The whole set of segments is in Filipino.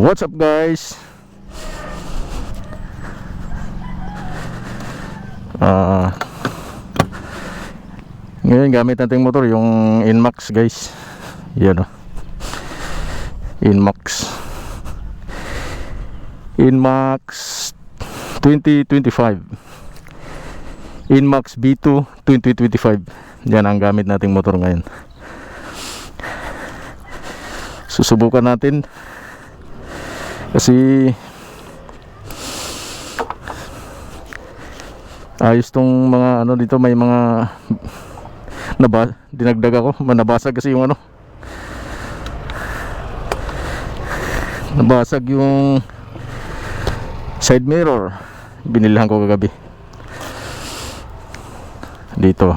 What's up guys? Ngayon gamit nating motor yung Inmax guys. Yan o, Inmax 2025, Inmax B2 2025. Yan ang gamit nating motor ngayon. Susubukan natin kasi ayos tong mga ano dito, may mga dinagdag ako, nabasag kasi yung ano, nabasag yung side mirror, binilhan ko kagabi dito.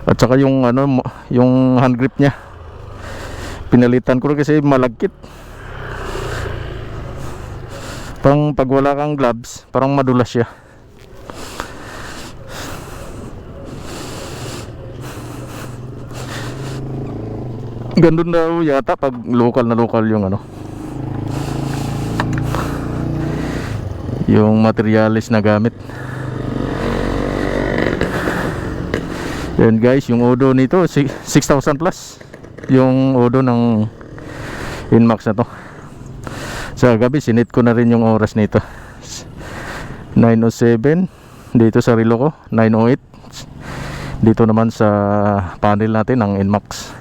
At saka yung ano, yung hand grip niya pinalitan ko kasi malagkit. Parang pag wala kang gloves, parang madulas siya. Gandun daw yata pag local na local yung ano, yung materialis na gamit. Yan guys, yung odo nito 6,000 plus yung odo ng Inmax na to. Sa gabi sinit ko na rin yung oras nito, 9:07 dito sa relo ko, 9:08 dito naman sa panel natin ng Inmax.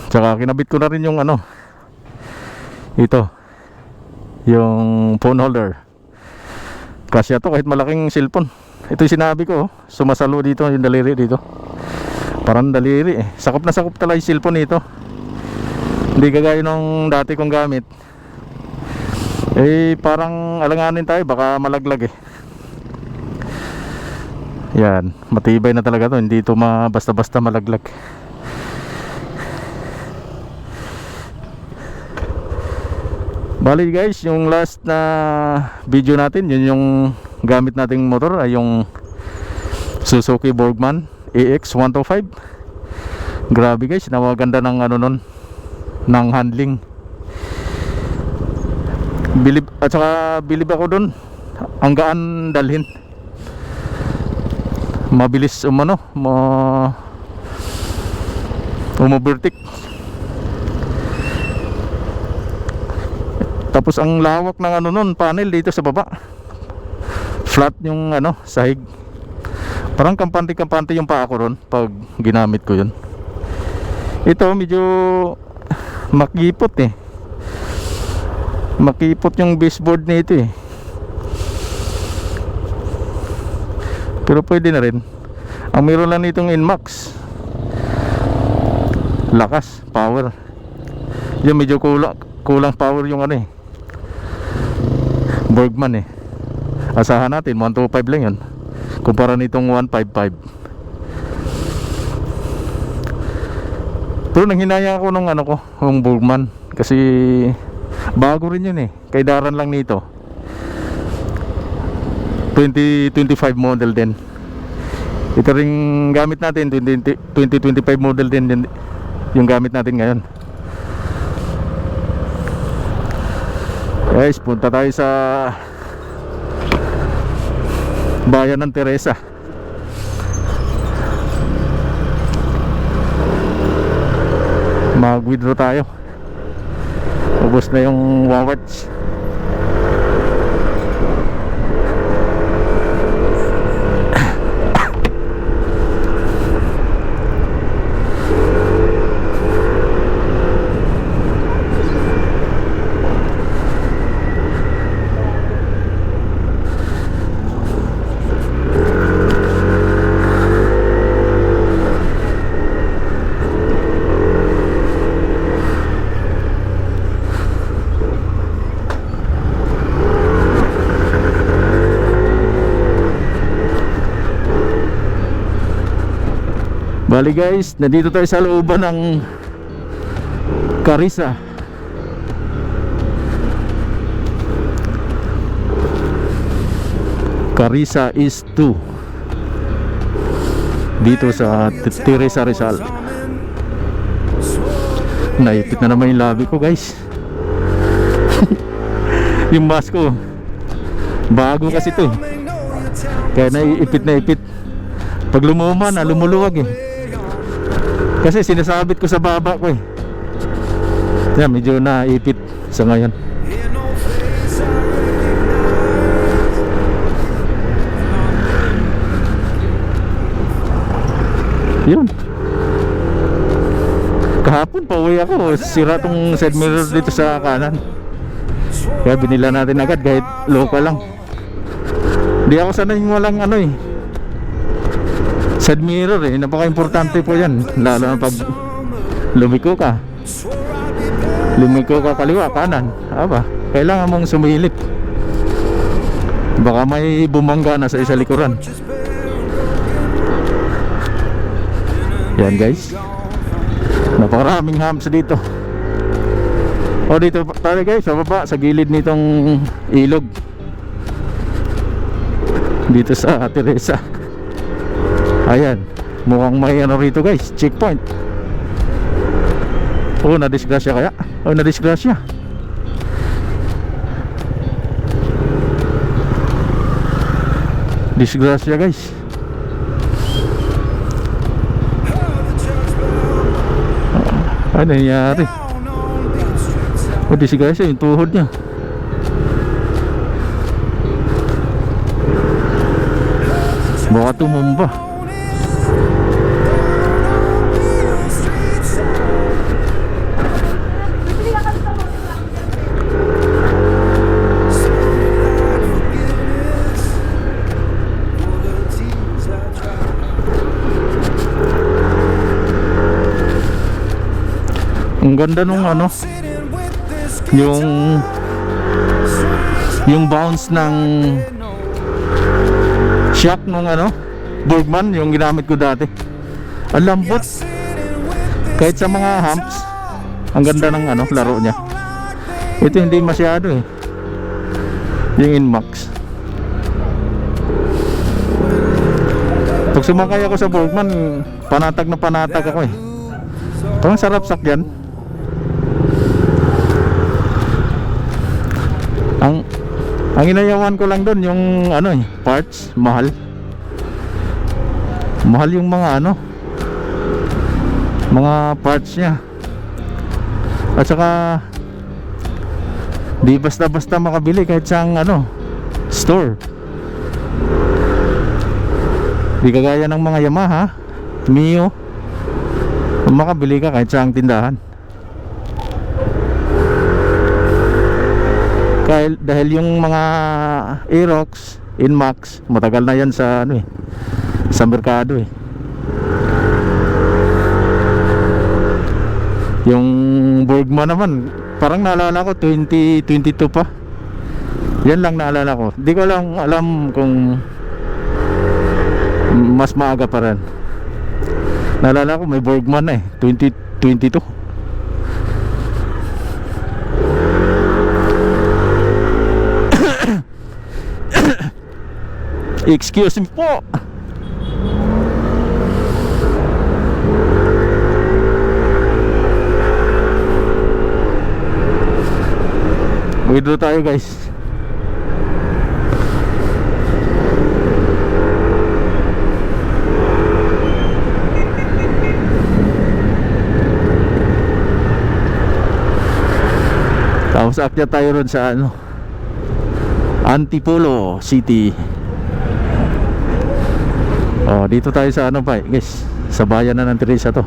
Tsaka kinabit ko na rin yung ano, ito yung phone holder. Kasya to kahit malaking cellphone. Ito yung sinabi ko, sumasalo dito yung daliri dito, parang daliri eh. Sakop na sakop talaga yung cellphone nito. Hindi kagaya nung dati kong gamit, eh parang alanganin tayo, baka malaglag eh. Yan, matibay na talaga to, hindi ito basta-basta malaglag. Bali guys, yung last na video natin, yun yung gamit nating motor ay yung Suzuki Burgman AX125. Grabe guys, nawaganda ng ano nun, ng handling. At saka bilib ako dun, ang gaan dalhin, mabilis umano, umovertake. Tapos ang lawak ng ano nun, panel dito sa baba, flat yung ano, sahig. Parang kampante-kampante yung paa ko ron pag ginamit ko yun. Ito medyo makipot eh, makipot yung baseboard nito eh, pero pwede na rin. Ang meron lang nitong Inmax, lakas, power. Yung medyo kulang power yung ano eh, Burgman eh. Asahan natin 125 lang yun kumpara nitong 155. Pero nanghinaya ako nung ano ko, yung Burgman, kasi bago rin yun eh, kay daran lang nito, 2025 model din. Ito ring gamit natin 2025 model din yung gamit natin ngayon. Guys, punta tayo sa bayan ng Teresa. Mag-withdraw tayo, ubos na yung rewards. Bali guys, nandito tayo sa looban ng Carissa. Carissa East 2. dito sa Teresa Rizal. Naipit na naman yung labi ko, guys. Yung mask ko bago kasi to eh, kaya naiipit na ipit. Pag lumuman lumuluwag eh, kasi sinasabit ko sa baba ko eh. Kaya medyo naipit sa ngayon. Yun, kahapon pauwi ako, sira tong side mirror dito sa kanan, kaya binila natin agad kahit local lang. Di ako sanay walang ano eh, side mirror eh. Napaka-importante po yan, lalo na pag lumiko ka kaliwa, kanan, aba, kailangan mong sumilip, baka may bumangga na sa isa likuran. Yan guys, napakaraming hams dito. O dito tayo guys sa baba, sa gilid nitong ilog dito sa Teresa. Ayan, mukhang may ano rito guys, checkpoint. Oh, nadisgrasya kaya? Oh, nadisgrasya. Disgrasya guys. Ano nangyari? O disgrasya yung tuhod niya. Baka tumumba. Ang ganda nung ano, yung bounce ng shock nung ano, Bergman, yung ginamit ko dati. Ang lambot. Kahit sa mga humps, ang ganda ng ano, laro niya. Ito hindi masyado eh, yung Inmax. Pag sumakay ako sa Bergman, panatag na panatag ako eh. Parang sarap sakyan. Ang inayawan ko lang doon yung ano eh, parts, mahal yung mga ano, mga parts niya. At saka di basta-basta makabili kahit sa ano, store. Di kagaya ng mga Yamaha, Mio, makabili ka kahit sa tindahan. Dahil yung mga Aerox, Inmax, matagal na yan sa ano eh, sa merkado eh. Yung Bergman naman, parang naalala ko 2022 pa. Yan lang naalala ko. Di ko lang alam kung mas maaga pa rin. Naalala ko may Bergman na eh, 2022. Excuse me po. Withdraw tayo guys. Tapos akyat tayo ron sa ano, Antipolo City. Oh, dito tayo sa ano pa guys, sa bayan na ng Teresa to.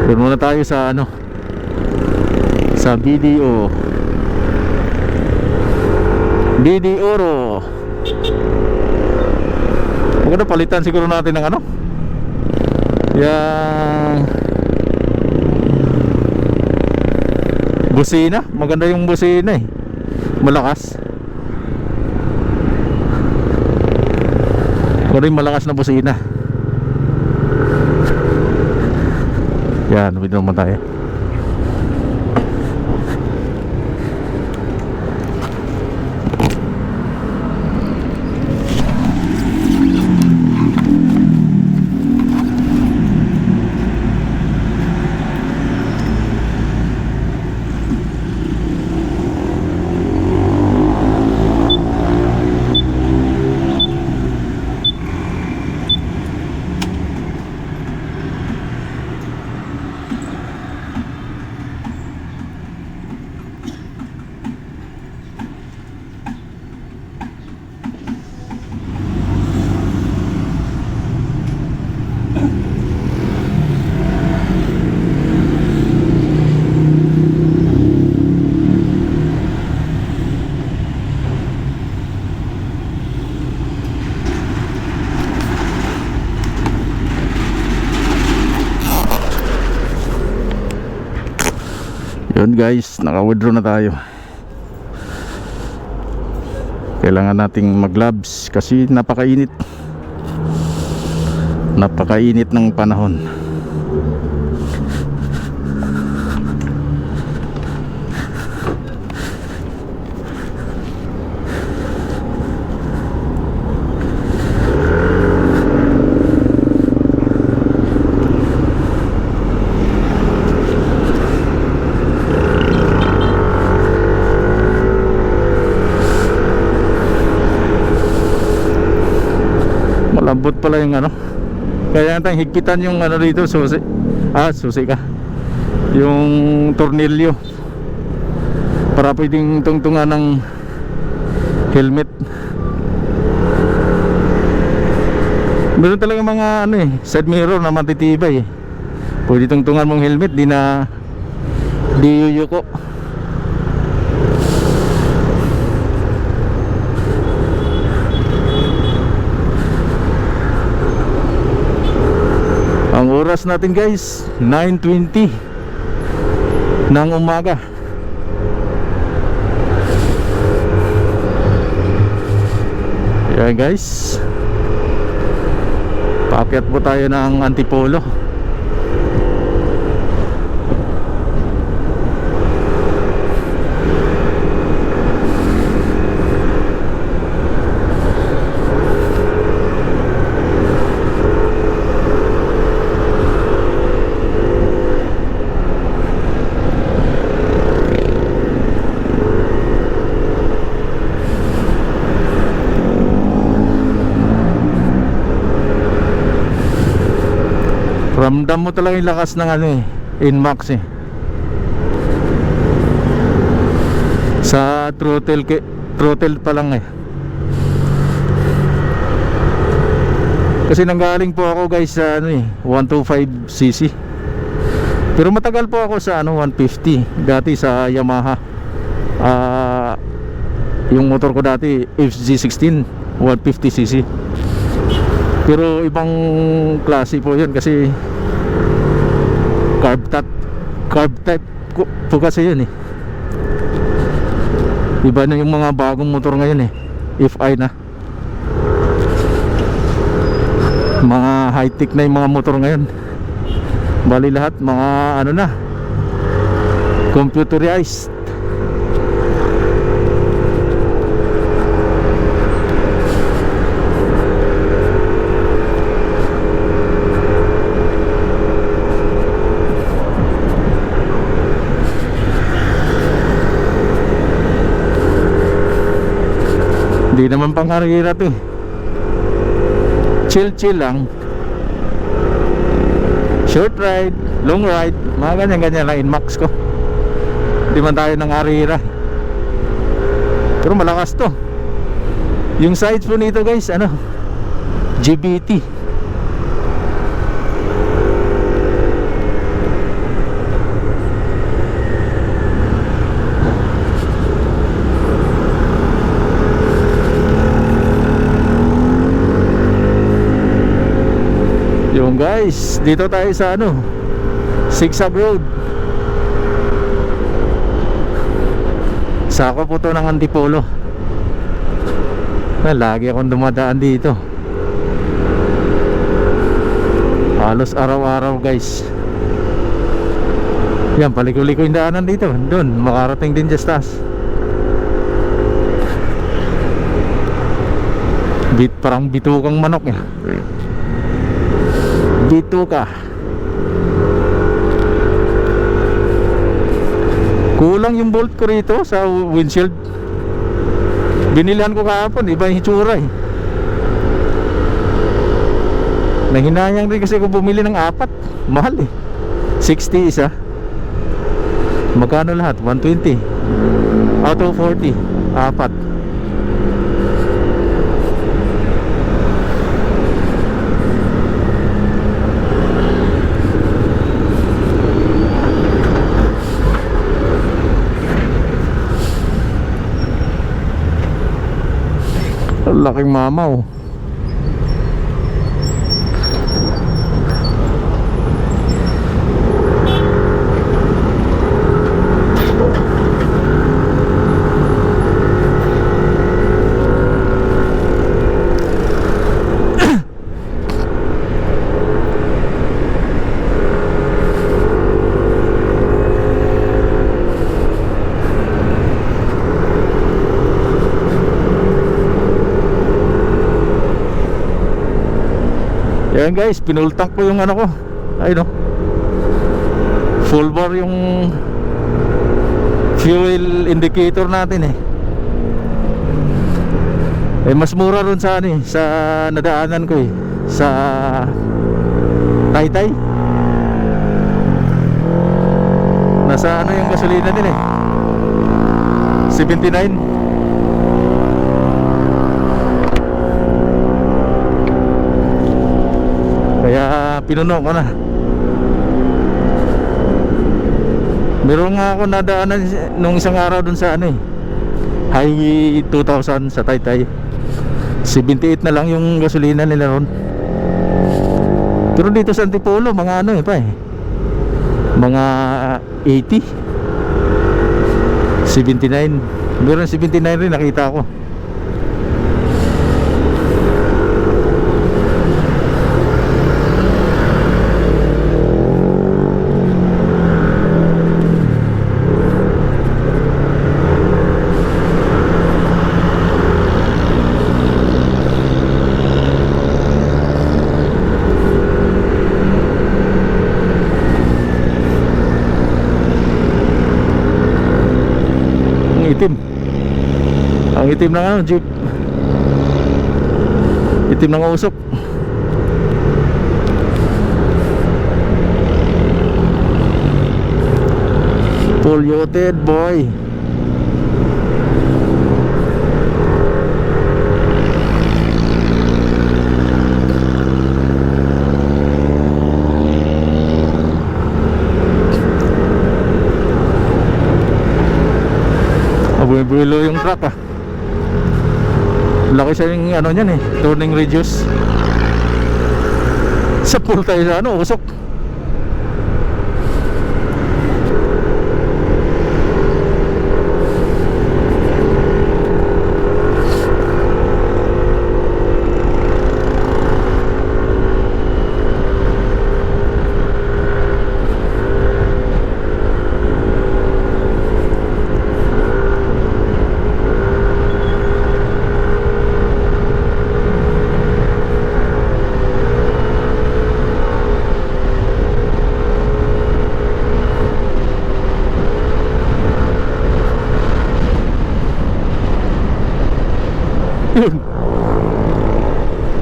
Doon muna tayo sa ano, sa BDO Oro. Maganda palitan siguro natin ng ano, yung busina. Maganda yung busina eh, malakas. Maganda yung malakas na busina. Yan, wait naman tayo. guys, naka-withdraw na tayo. Kailangan nating mag-gloves kasi napakainit. Napakainit ng panahon. Malambot pala yung ano. Kaya natin higpitan yung ano dito, susi. Susi ka. Yung tornilyo. Para pwedeng tungtungan ng helmet. Meron talaga mga ano side mirror na matitibay. Pwede tungtungan mong helmet, di yuyuko. Ang oras natin guys 9:20 ng umaga. Yan guys, paakyat po tayo ng Antipolo. Ramdam mo talaga yung lakas ng Inmax sa throttle pa lang kasi nanggaling po ako guys sa 125cc, pero matagal po ako sa 150 dati sa Yamaha. Yung motor ko dati FZ16 150cc, pero ibang klase po yun kasi carb type po kasi yun iba na yung mga bagong motor ngayon FI na, mga high tech na yung mga motor ngayon. Bali lahat mga na computerized. Hindi naman pangkarera to chill lang, short ride, long ride, mga ganyan lang Inmax ko. Hindi man tayo ng karera, pero malakas to. Yung sides po nito guys GBT. Yung guys, dito tayo sa Zigzag Road. Sako po to ng Antipolo. Lagi akong dumadaan dito, halos araw-araw guys. Yan, paliko-liko yung daanan dito. Doon, makarating din just taas. Parang bitukang manok bituka. Kulang yung bolt ko rito sa windshield. Binilhan ko kahapon, iba yung hitsura Nahinayang rin kasi kung bumili ng 4. Mahal 60 isa. Magkano lahat? 120 out of 40, 4. Laking mamaw. Ayan guys, pinultank ko yung ano ko. Ayun, no? Full bar yung fuel indicator natin eh. Eh mas mura ron sa ano eh, sa nadaanan ko eh, sa Taytay. Nasa ano yung gasolina din eh, 79. Kaya pinuno ko na. Meron nga ako nadaanan nung isang araw dun sa ano eh, Highway 2000 sa Taytay. 78 na lang yung gasolina nila ron. Pero dito sa Antipolo mga ano eh pa eh, mga 80, 79. Meron 79 rin nakita ko. Itim. Ang itim ng ano, jeep. Itim ng usok. Polluted boy. Bumibilo yung truck ah. Laki siya yung ano nyan eh, turning radius. Sa pool tayo sa ano, usok.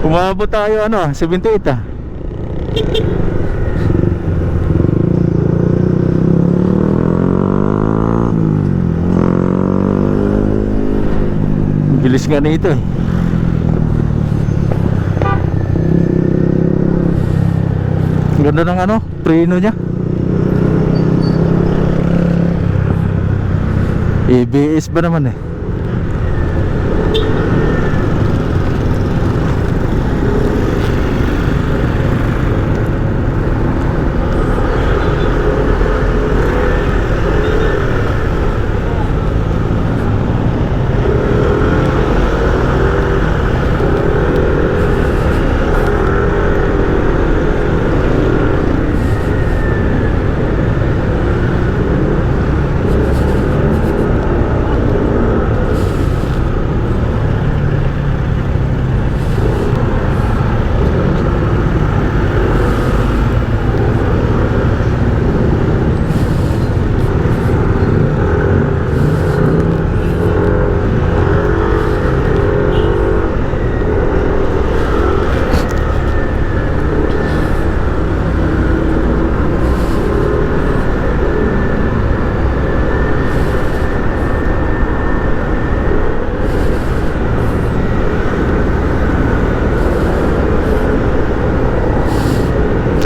Umabot tayo ano, 78 ah. Bilis nga nito eh. Ganda ng ano, preno niya. ABS ba naman eh.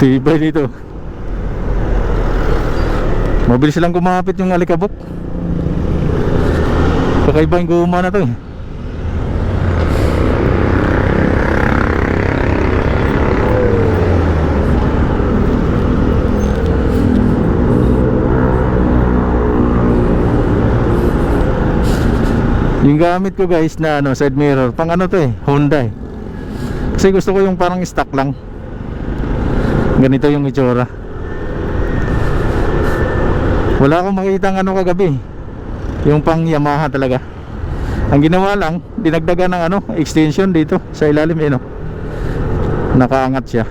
Tibay dito. Mabilis lang kumapit yung alikabok. Kakaiba yung guma na to eh. Yung gamit ko guys na ano, side mirror, pang ano to eh, Honda eh. Kasi gusto ko yung parang stock lang. Ganito yung itsura. Wala akong makita ng ano kagabi, yung pang Yamaha talaga. Ang ginawa lang, dinagdagan ng ano, extension dito sa ilalim eh no. Nakaangat siya.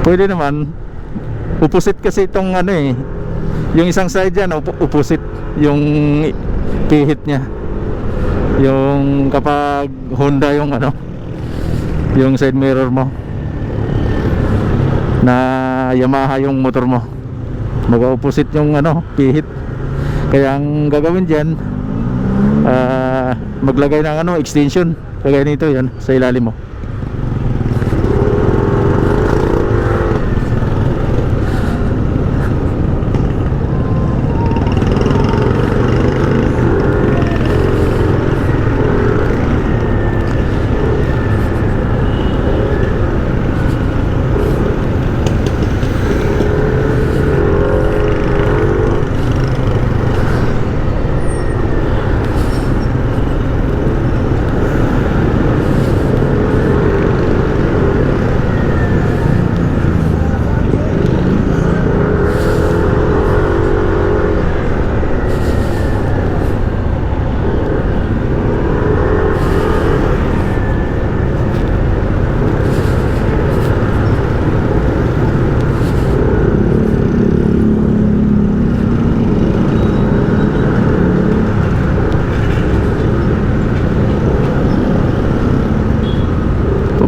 Pwede naman. Opposite kasi itong ano eh. Yung isang side dyan, opposite yung pihit niya. Yung kapag Honda yung ano, yung side mirror mo, na Yamaha yung motor mo, mag-opposite yung ano, pihit. Kaya ang gagawin dyan, maglagay ng ano, extension kagaya nito, yan sa ilalim mo.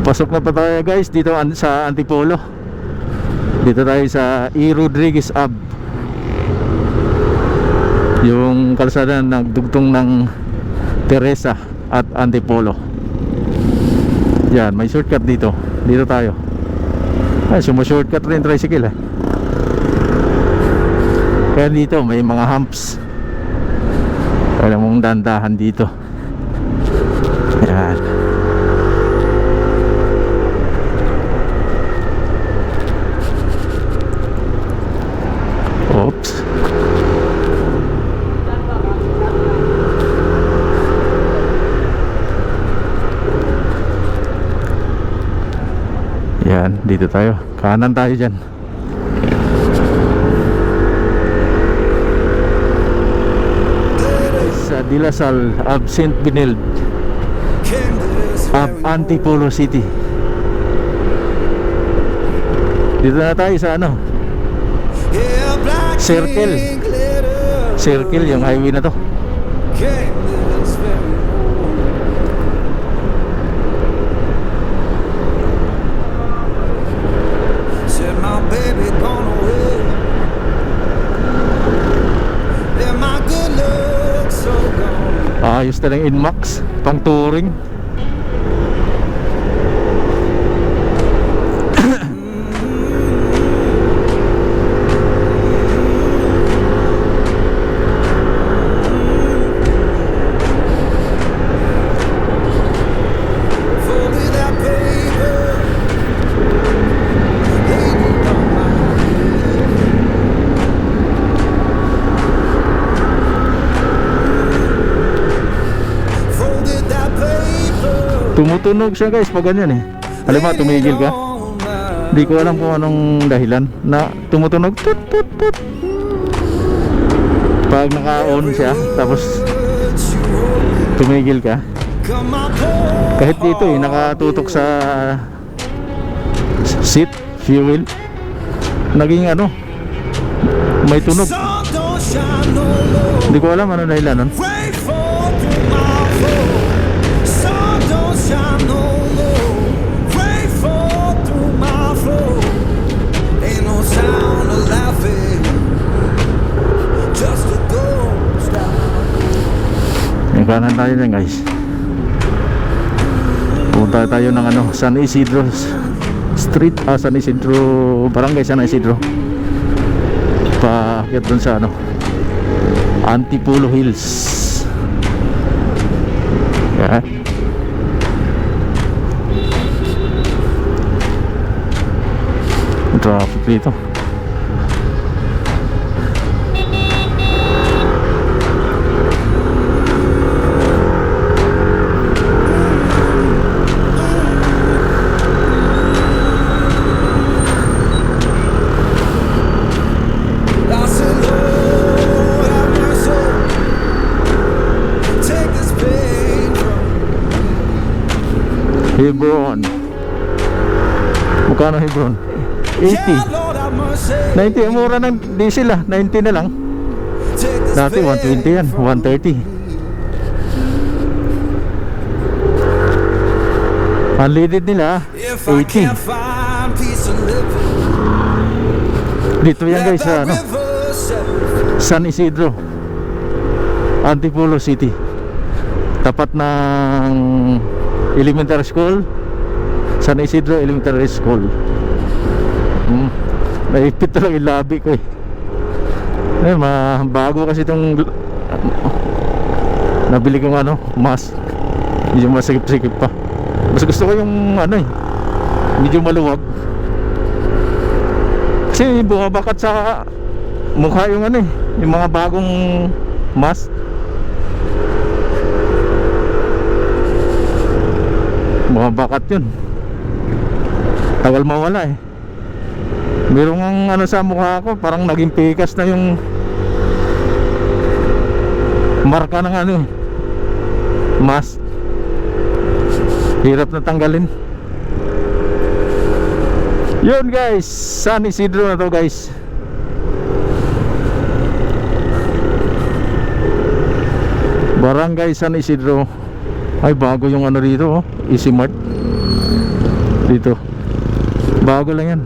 Pasok na pa tayo guys dito sa Antipolo. Dito tayo sa E. Rodriguez Ave, yung kalsada na nagdugtong ng Teresa at Antipolo. Yan, may shortcut dito. Dito tayo. Ay, sumo-shortcut rin tricycle eh. Kaya dito may mga humps. Kaya mong dandahan dito. Yan. Oops. Yan, dito tayo. Kanan tayo dyan. Sa Dilasal, Ab St. Benilde, Ab Antipolo City. Dito na tayo sa ano, Circle yung highway na to. Ayos na lang Inmax, pang touring. Tumutunog siya guys pag ganyan eh. Alam mo, tumigil ka. Di ko alam kung anong dahilan na tumutunog tut tut tut pag naka-on siya, tapos tumigil ka. Kahit dito eh, nakatutok sa seat, fuel, naging ano, may tunog. Hindi ko alam ano dahilan nun. Yung kanan tayo dyan guys. Punta tayo ng ano, San Isidro Street, San Isidro, Barangay San Isidro. Paakyat dun sa ano, Antipolo Hills. Yan. Traffic dito. Hebron. Magkano Hebron? 80. 90 ang mura ng diesel 90 na lang. Dati 120 yan, 130. Unleaded nila 80. Dito yan guys sa ano, San Isidro, Antipolo City, tapat ng elementary school, San Isidro Elementary School. Naipit talaga yung labi ko eh. Ayun, bago kasi itong nabili kong ano, mask. Medyo masikip-sikip pa. Mas gusto ko yung ano eh, medyo maluwag. Kasi bumabakat sa mukha yung ano eh, yung mga bagong mask. Bumabakat yun. Tagal mawala eh. Merong ang ano sa mukha ko, parang naging pikas na yung marka ng ano eh, mask. Hirap na tanggalin. Yun guys, San Isidro na to guys. Barangay San Isidro. Ay bago yung ano dito Easy Mart. Dito bago lang yan.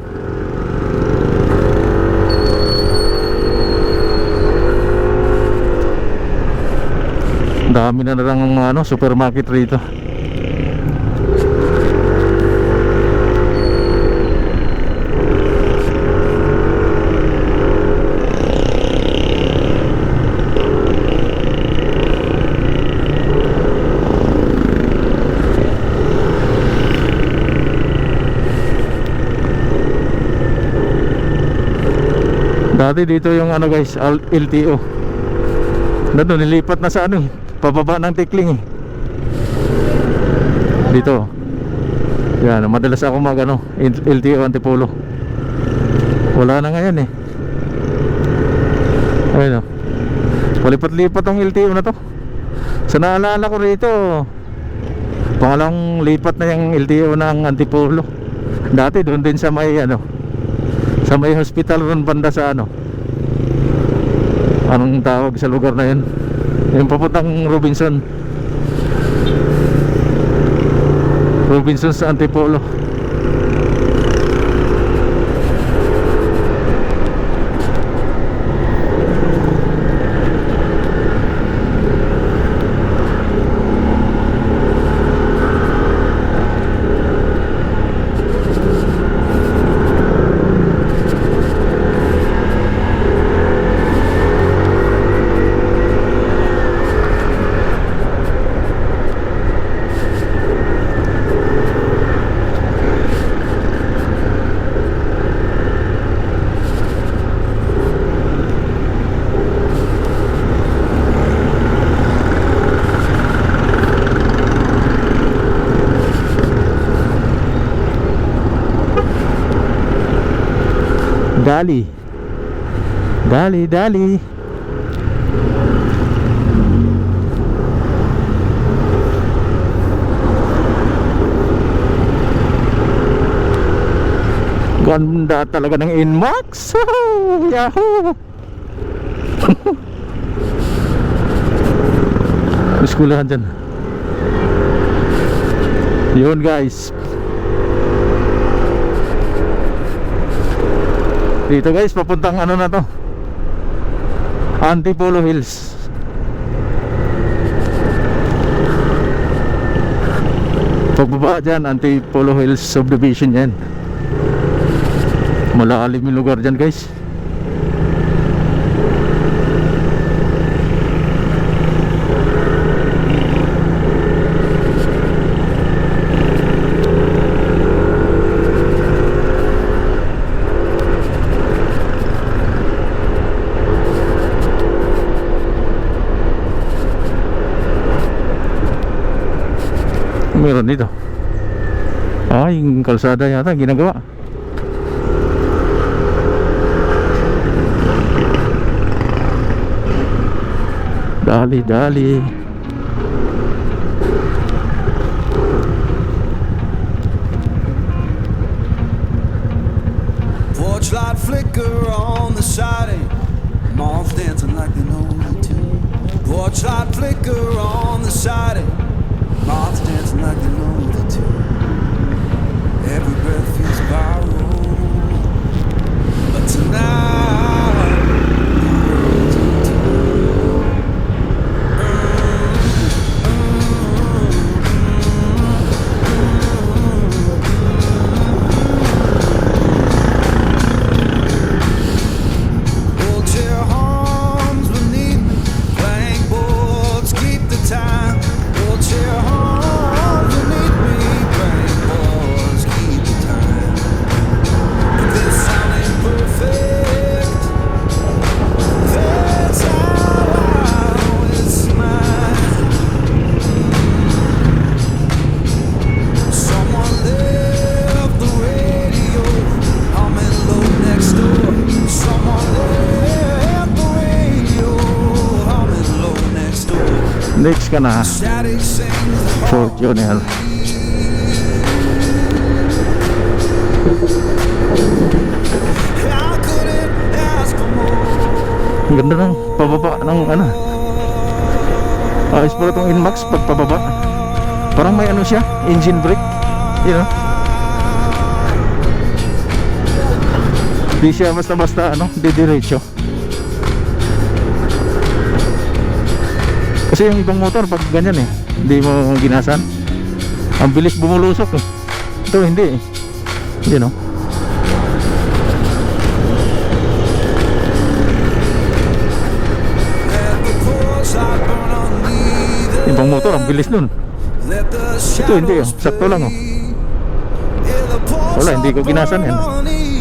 Dami na lang ano, supermarket rito. Dati dito yung ano guys, LTO. Dito nilipat na sa ano eh, pababa ng Tikling eh. Dito. Yan, madalas ako mag ano, LTO Antipolo. Wala na ngayon eh. Ayun oh. Palipat-lipat tong LTO na to. Sa naalala ko rito, pangalawang lipat na yung LTO ng Antipolo. Dati doon din sa may ano, sa may hospital ron banda sa ano, anong tawag sa lugar na yun, yung papuntang Robinson sa Antipolo. Dali. Ganda talaga ng Inmax. Yahoo. Eskulahan dyan. Yun guys, dito guys, papuntang ano na to, Antipolo Hills. Pagbaba dyan, Antipolo Hills subdivision yan. Malalim yung lugar dyan guys. Meron dito. Yung kalsada yata ginagawa. Dali. dancing like they know it too. Porch light flicker on the siding. Moths dancing like they know it too. Every breath feels viral. But tonight, the world's on tour. Old chair hums beneath me. Blank boards keep the time. Old chair hums beneath me. Blank boards keep the time. This sound ain't perfect. That's how I always smile. Someone left the radio humming low next door. Someone left the radio humming low next door. Next ka na, Static sings the Fortuner. I couldn't ask for more. Ang ganda ng pababa ng ano. Ayos pala itong Inmax pag pababa. Parang may ano siya, engine brake. You know? Di siya basta-basta ano, didiretso. Kasi yung ibang motor pag ganyan eh, hindi mo ginasan. Ang bilis bumulusok eh. Ito hindi eh. You know? Let the coals light burn on me. Ibang motor ang bilis nun. Let the Ito hindi oh, shadows sakto lang oh. play. Yeah, the porch Wala, hindi ko light ginasan burn yan. on me.